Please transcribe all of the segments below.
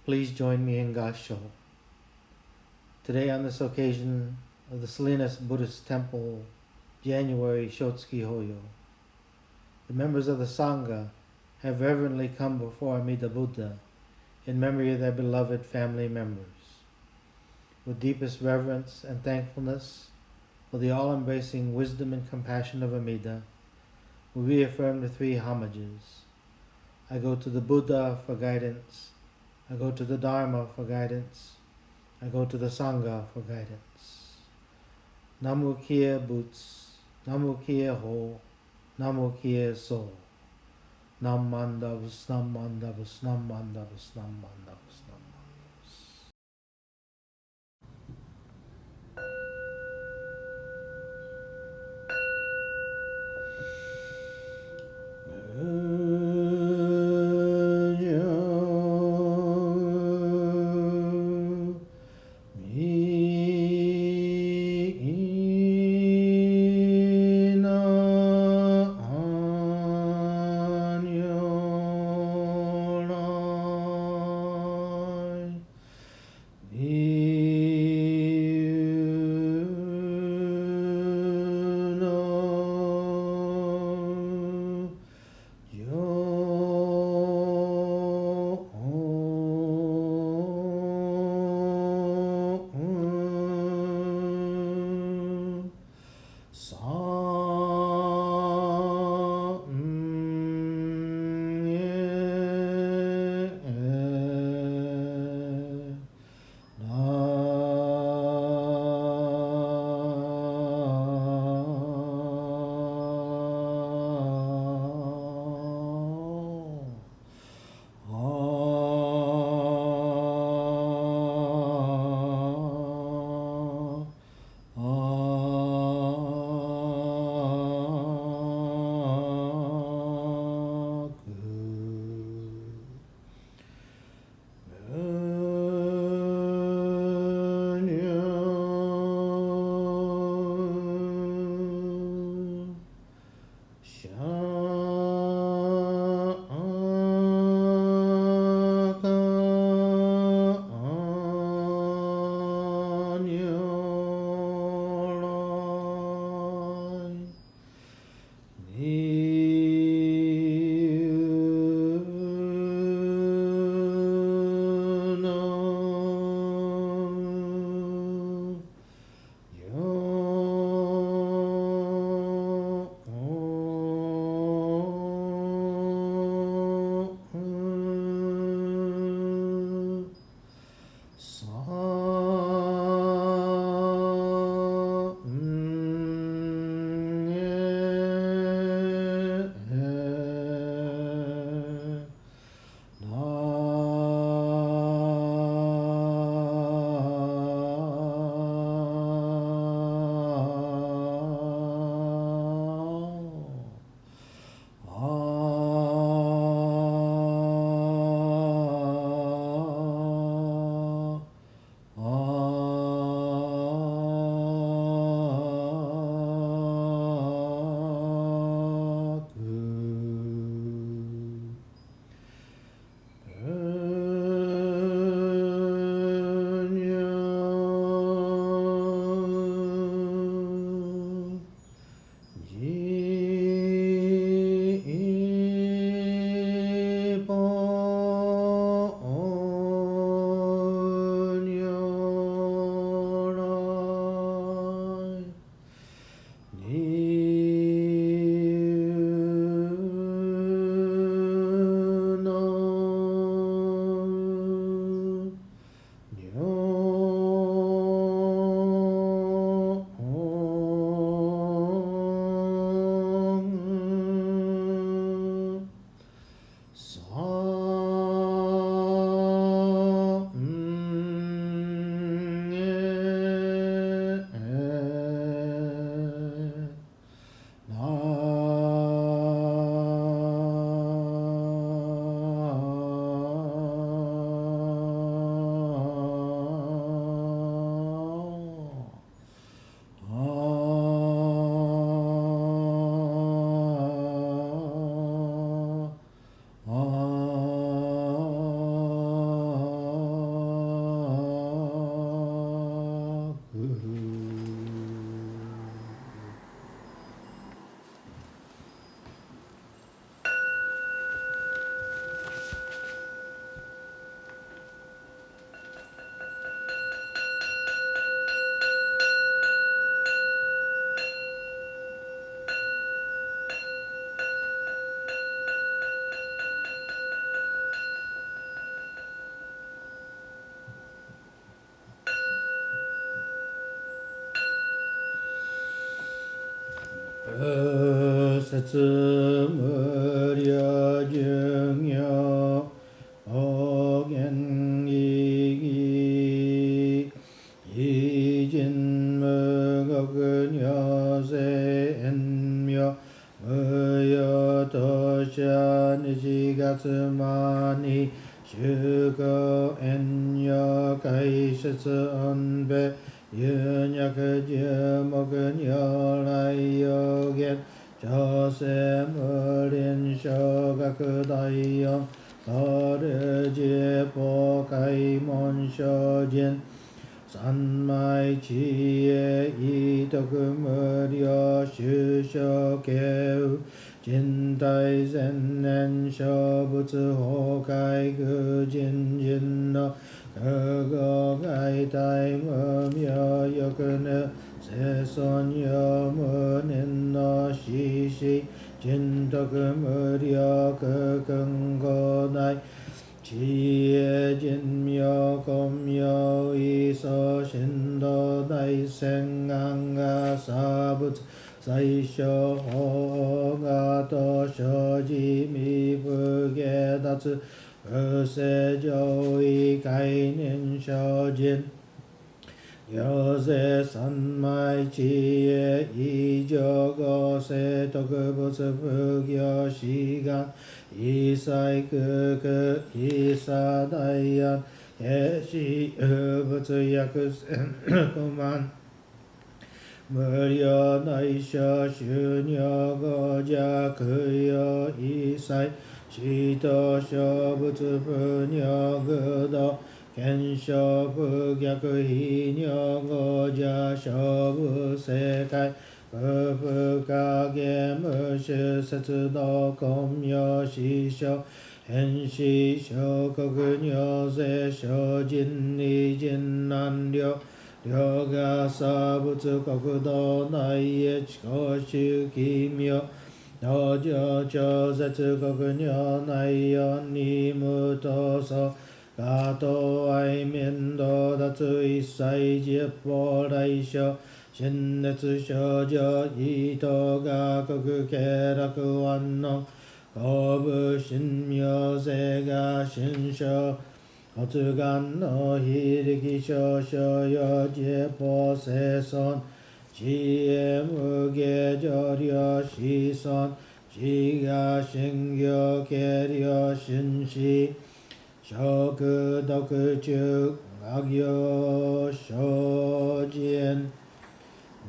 Please join me in Gasho. Today, on this occasion of the Salinas Buddhist Temple, January Shotsuki Hoyo, the members of the Sangha have reverently come before Amida Buddha in memory of their beloved family members. With deepest reverence and thankfulness for the all-embracing wisdom and compassion of Amida, we reaffirm the three homages. I go to the Buddha for guidance. I go to the Dharma for guidance. I go to the Sangha for guidance. Namu Kia Boots, Namu Kia Ho, Namu Kia So. Nam Mandavus, Nam Mandavus, Nam Mandavus, Nam Mandavus, Nam 세츠머려 중요 어겐이기 이진무거근여세엔묘 무여도샤니지가스마니 슈거엔여가이시스언베 윤약저먹은여라이여겐 저세머린셔가그다이영 어르제보가이몬셔진 산마이지에 이덕금으려 슈셔개우 진다이센넨셔부츠호가이그진진너 그거가이다이머며 여그네 세손여문인너 시시 진덕금으려 그근거나이 지혜진묘 검묘 이서신도 나이생강가 사붓 사이쇼 호가도 쇼지미부게다츠 어세조이 가이닌쇼진 여세 산마이지에 이저거세 도그부스 부겨 시간 이사이 그그 이사다이안 예시 어부스 야크센 그만 머려 나이셔 슈녀거자 그여 이사이 시도셔 부츠 부녀그도 겐셔 부갸그 희녀거자 셔부세가이 거부가게 무시세츠도 검여시셔 hen시셔 거근여세 셔진리진난려 려가사부츠 거구도 나이에 거시기며 너저저세츠 거근여 나이여 니무도서 가도 아이민도 다츠 이사이지 보라이셔 신네츠셔저 이도가 거그게라그 완농 거부신묘세가 신셔 어츠간너 히리기셔셔여 제보세선 지혜무게저려 시선 지가 신겨 계려 신시 셔그덕즉 악여 쇼진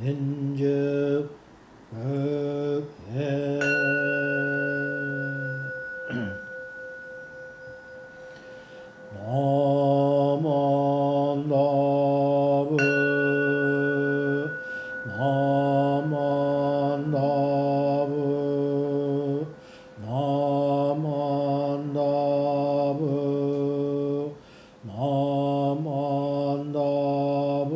닌즉 극해 나만다부 나만다부 나만다부 나만다부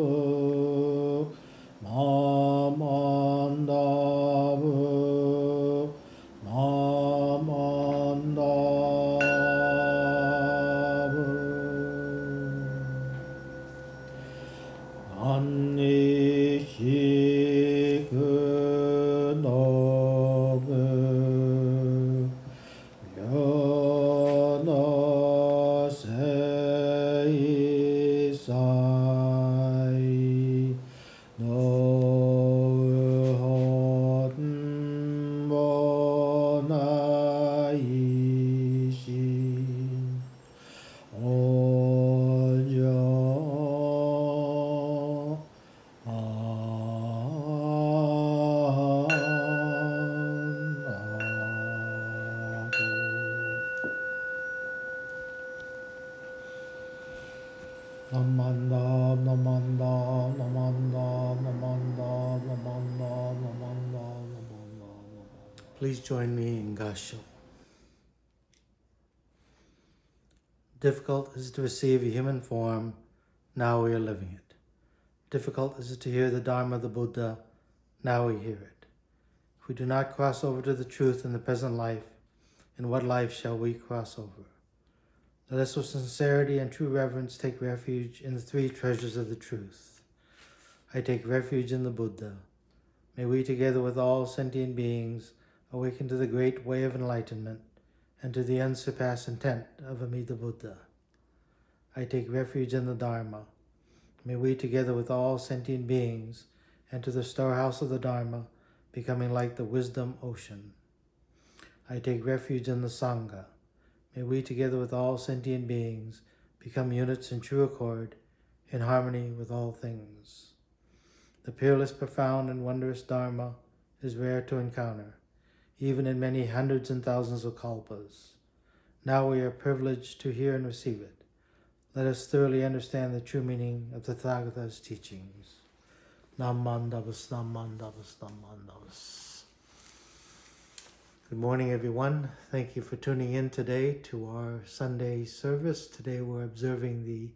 나만다부 나만다부 안니시 그노그 연어세이사이 노헌보나이신 오저 Please join me in Gasho. Difficult is it to receive a human form, now we are living it. Difficult is it to hear the Dharma of the Buddha, now we hear it. If we do not cross over to the truth in the present life, in what life shall we cross over? Let us with sincerity and true reverence take refuge in the three treasures of the truth. I take refuge in the Buddha. May we, together with all sentient beings, awaken to the great way of enlightenment and to the unsurpassed intent of Amida Buddha. I take refuge in the Dharma. May we, together with all sentient beings, enter the storehouse of the Dharma, becoming like the wisdom ocean. I take refuge in the Sangha. May we, together with all sentient beings, become units in true accord, in harmony with all things. The peerless, profound, and wondrous Dharma is rare to encounter, even in many hundreds and thousands of kalpas. Now we are privileged to hear and receive it. Let us thoroughly understand the true meaning of the Tathagata's teachings. Nam Mandavas, Nam Mandavas, Nam Mandavas. Good morning, everyone. Thank you for tuning in today to our Sunday service. Today we're observing the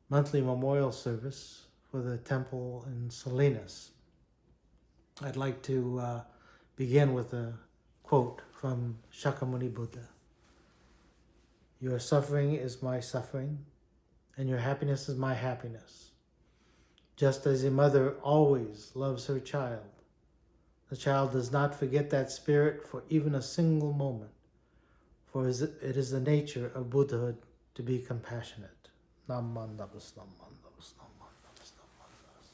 monthly memorial service for the temple in Salinas. I'd like to begin with a quote from Shakyamuni Buddha. Your suffering is my suffering, and your happiness is my happiness. Just as a mother always loves her child, the child does not forget that spirit for even a single moment, for it is the nature of Buddhahood to be compassionate. Nam Mandavas, Nam Mandavas, Nam Mandavas, Nam Mandavas.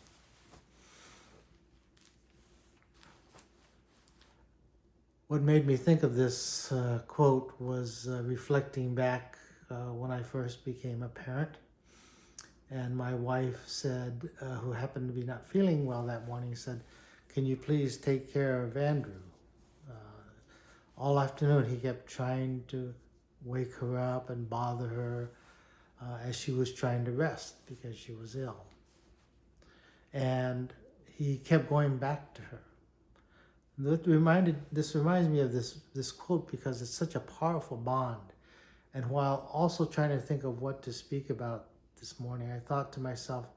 What made me think of this quote was reflecting back when I first became a parent. And my wife said, who happened to be not feeling well that morning, said, "Can you please take care of Andrew?" All afternoon he kept trying to wake her up and bother her as she was trying to rest because she was ill. And he kept going back to her. This reminds me of this quote because it's such a powerful bond. And while also trying to think of what to speak about this morning, I thought to myself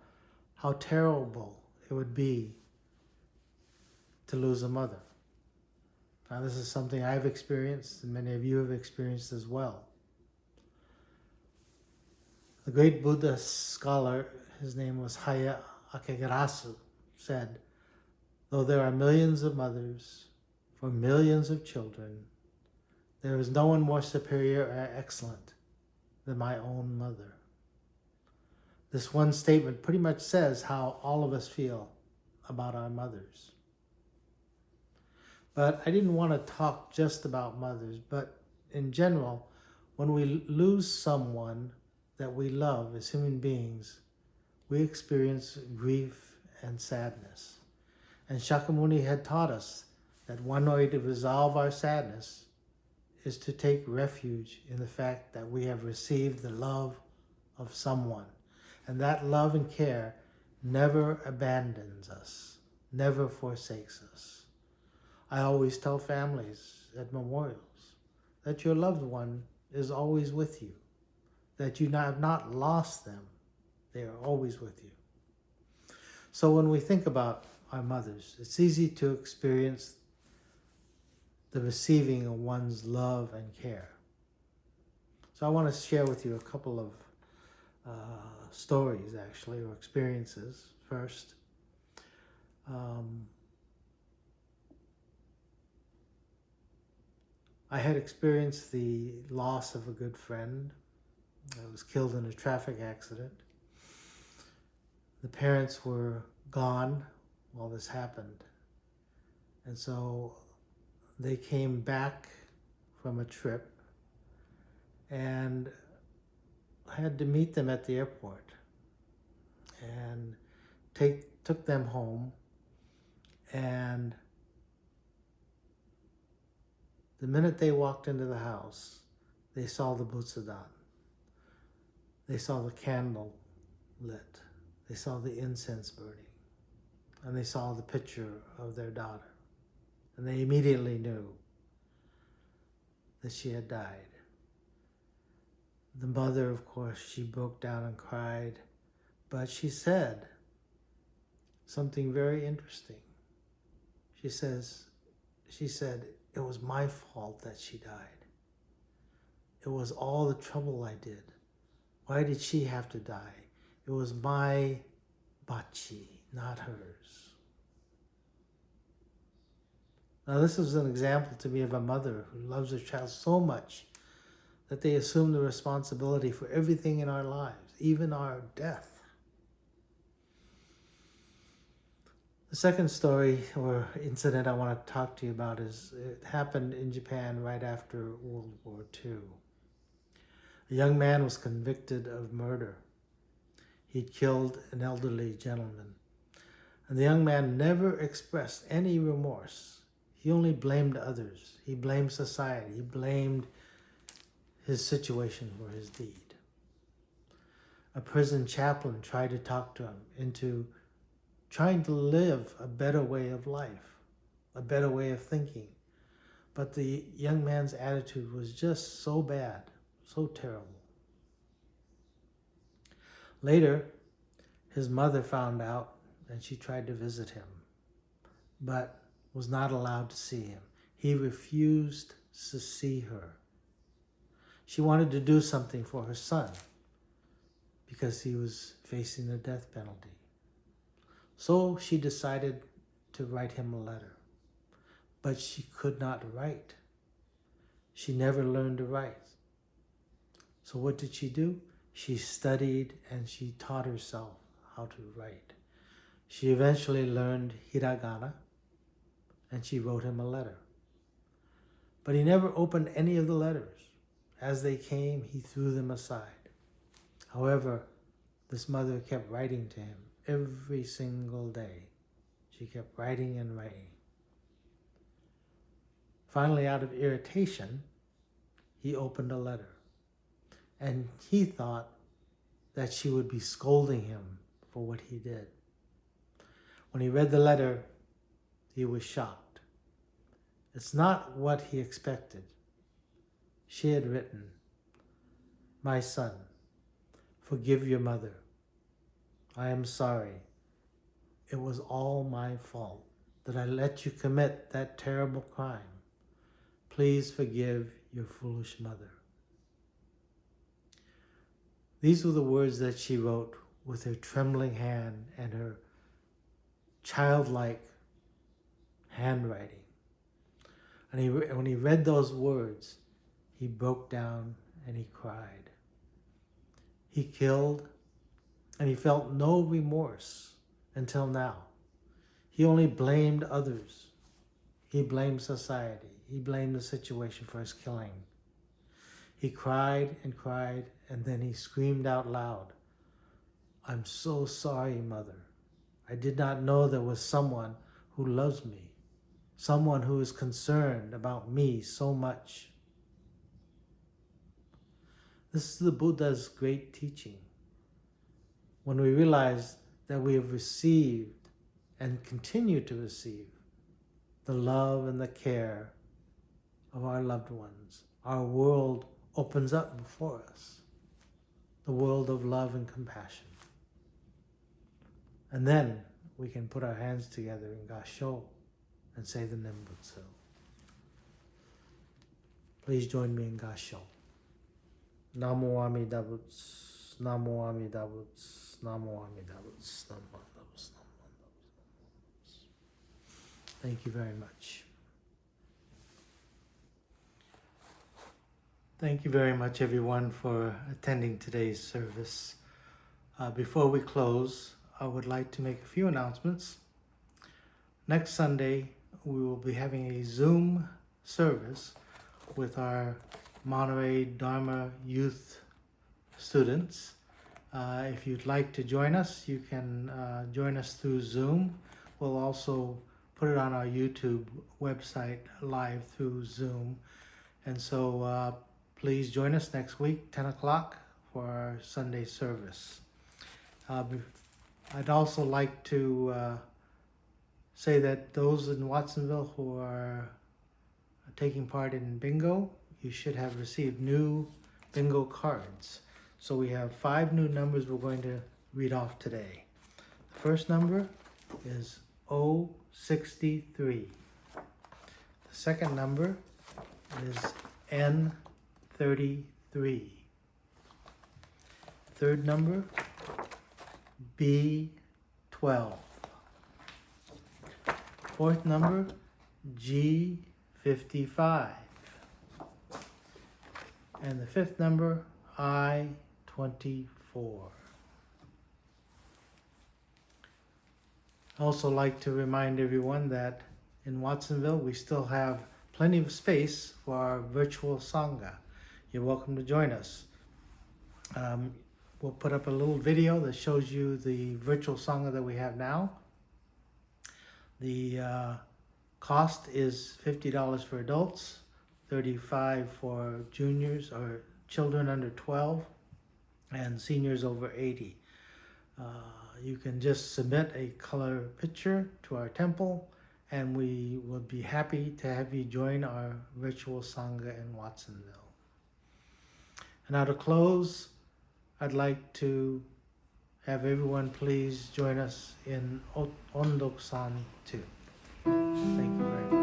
how terrible it would be to lose a mother. Now, this is something I've experienced and many of you have experienced as well. The great Buddhist scholar, his name was Haya Akegarasu, said, "Though there are millions of mothers for millions of children, there is no one more superior or excellent than my own mother." This one statement pretty much says how all of us feel about our mothers. But I didn't want to talk just about mothers, but in general, when we lose someone that we love as human beings, we experience grief and sadness. And Shakyamuni had taught us that one way to resolve our sadness is to take refuge in the fact that we have received the love of someone. And that love and care never abandons us, never forsakes us. I always tell families at memorials that your loved one is always with you, that you have not lost them. They are always with you. So when we think about our mothers, it's easy to experience the receiving of one's love and care. So I want to share with you a couple of stories, actually, or experiences first. I had experienced the loss of a good friend. I was killed in a traffic accident. The parents were gone while this happened. And so they came back from a trip and I had to meet them at the airport and took them home. And the minute they walked into the house, they saw the Butsudan. They saw the candle lit. They saw the incense burning. And they saw the picture of their daughter. And they immediately knew that she had died. The mother, of course, she broke down and cried. But she said something very interesting. She said, "It was my fault that she died. It was all the trouble I did. Why did she have to die? It was my bachi, not hers. Now, this is an example to me of a mother who loves her child so much that they assume the responsibility for everything in our lives, even our death. The second story or incident I want to talk to you about it happened in Japan right after World War II. A young man was convicted of murder. He'd killed an elderly gentleman. And the young man never expressed any remorse. He only blamed others. He blamed society. He blamed his situation for his deed. A prison chaplain tried to talk to him into trying to live a better way of life, a better way of thinking. But the young man's attitude was just so bad, so terrible. Later, his mother found out and she tried to visit him, but was not allowed to see him. He refused to see her. She wanted to do something for her son because he was facing the death penalty. So she decided to write him a letter, but she could not write. She never learned to write. So what did she do? She studied and she taught herself how to write. She eventually learned hiragana and she wrote him a letter. But he never opened any of the letters. As they came, he threw them aside. However, this mother kept writing to him every single day. She kept writing and writing. Finally, out of irritation, he opened a letter. And he thought that she would be scolding him for what he did. When he read the letter, he was shocked. It's not what he expected. She had written, "My son, forgive your mother. I am sorry. It was all my fault that I let you commit that terrible crime. Please forgive your foolish mother." These were the words that she wrote with her trembling hand and her childlike handwriting. And when he read those words, he broke down and he cried. He killed and he felt no remorse until now. He only blamed others. He blamed society. He blamed the situation for his killing. He cried and cried, and then he screamed out loud, "I'm so sorry, Mother. I did not know there was someone who loves me, someone who is concerned about me so much." This is the Buddha's great teaching. When we realize that we have received and continue to receive the love and the care of our loved ones, our world opens up before us, the world of love and compassion. And then we can put our hands together in Gasho and say the Nembutsu. Please join me in Gasho. Namo Amida Butsu, Namo Amida Butsu, Namo Amida Butsu, Namo Amida Butsu, Namo Amida Butsu. Thank you very much. Thank you very much, everyone, for attending today's service. Before we close, I would like to make a few announcements. Next Sunday, we will be having a Zoom service with our Monterey Dharma youth students. If you'd like to join us, you can join us through Zoom. We'll also put it on our YouTube website live through Zoom. And so please join us next week, 10 o'clock, for our Sunday service. I'd also like to say that those in Watsonville who are taking part in bingo, you should have received new bingo cards. So we have 5 new numbers we're going to read off today. The first number is 063. The second number is N33. Third number, B12. fourth number, G55. And the fifth number, I-24. I also like to remind everyone that in Watsonville we still have plenty of space for our virtual Sangha. You're welcome to join us. We'll put up a little video that shows you the virtual Sangha that we have now. The cost is $50 for adults, $35 for juniors or children under 12, and seniors over 80. You can just submit a color picture to our temple, and we would be happy to have you join our virtual Sangha in Watsonville. And now to close, I'd like to have everyone please join us in Ondok-san 2. Thank you very much.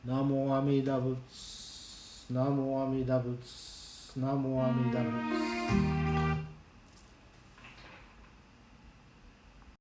南無阿弥陀仏。南無阿弥陀仏。南無阿弥陀仏。